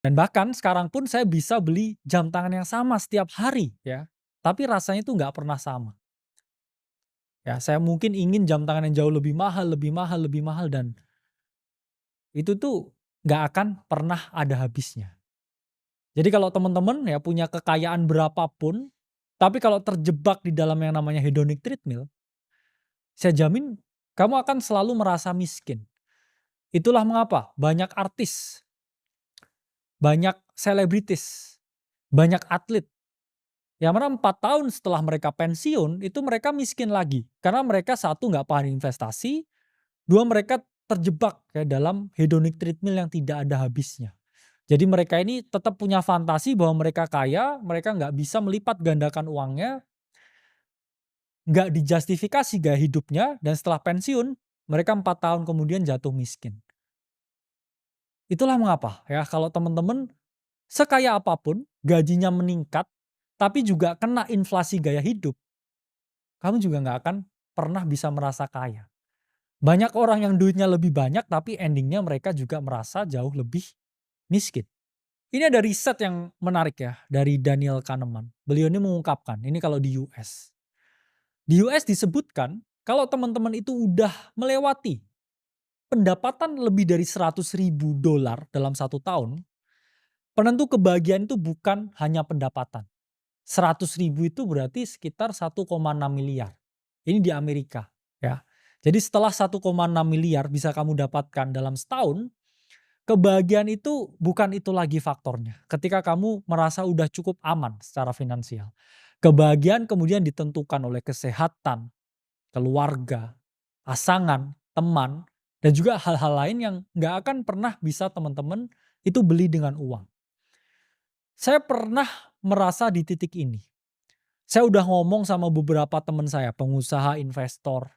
Dan bahkan sekarang pun saya bisa beli jam tangan yang sama setiap hari ya, tapi rasanya itu nggak pernah sama. Ya, saya mungkin ingin jam tangan yang jauh lebih mahal lebih mahal lebih mahal dan itu tuh nggak akan pernah ada habisnya. Jadi kalau teman-teman ya punya kekayaan berapapun, tapi kalau terjebak di dalam yang namanya hedonic treadmill, saya jamin kamu akan selalu merasa miskin. Itulah mengapa banyak artis, banyak selebritis, banyak atlet, yang mana 4 tahun setelah mereka pensiun, itu mereka miskin lagi. Karena mereka satu nggak paham investasi, dua mereka terjebak ya dalam hedonic treadmill yang tidak ada habisnya. Jadi mereka ini tetap punya fantasi bahwa mereka kaya, mereka nggak bisa melipat gandakan uangnya, nggak dijustifikasi gaya hidupnya, dan setelah pensiun, mereka 4 tahun kemudian jatuh miskin. Itulah mengapa ya kalau teman-teman sekaya apapun, gajinya meningkat, tapi juga kena inflasi gaya hidup, kamu juga nggak akan pernah bisa merasa kaya. Banyak orang yang duitnya lebih banyak, tapi endingnya mereka juga merasa jauh lebih miskin. Ini ada riset yang menarik ya dari Daniel Kahneman. Beliau ini mengungkapkan, ini kalau di US. Di US disebutkan kalau teman-teman itu udah melewati pendapatan lebih dari $100.000 dalam 1 tahun, penentu kebahagiaan itu bukan hanya pendapatan. 100.000 itu berarti sekitar 1,6 miliar. Ini di Amerika ya. Jadi setelah 1,6 miliar bisa kamu dapatkan dalam setahun, kebahagiaan itu bukan itu lagi faktornya. Ketika kamu merasa udah cukup aman secara finansial. Kebahagiaan kemudian ditentukan oleh kesehatan, keluarga, pasangan, teman, dan juga hal-hal lain yang nggak akan pernah bisa teman-teman itu beli dengan uang. Saya pernah merasa di titik ini. Saya udah ngomong sama beberapa teman saya, pengusaha, investor,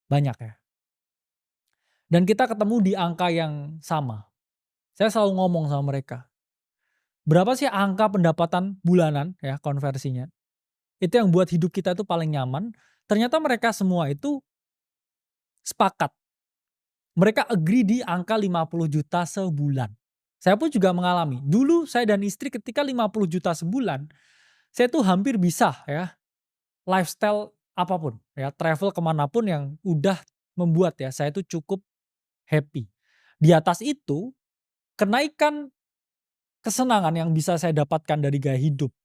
banyak ya. Dan kita ketemu di angka yang sama. Saya selalu ngomong sama mereka, berapa sih angka pendapatan bulanan ya konversinya? Itu yang buat hidup kita itu paling nyaman. Ternyata mereka semua itu sepakat. Mereka agree di angka 50 juta sebulan. Saya pun juga mengalami. Dulu saya dan istri ketika 50 juta sebulan, saya tuh hampir bisa ya lifestyle apapun ya, travel kemanapun yang udah membuat ya saya tuh cukup happy. Di atas itu, kenaikan kesenangan yang bisa saya dapatkan dari gaya hidup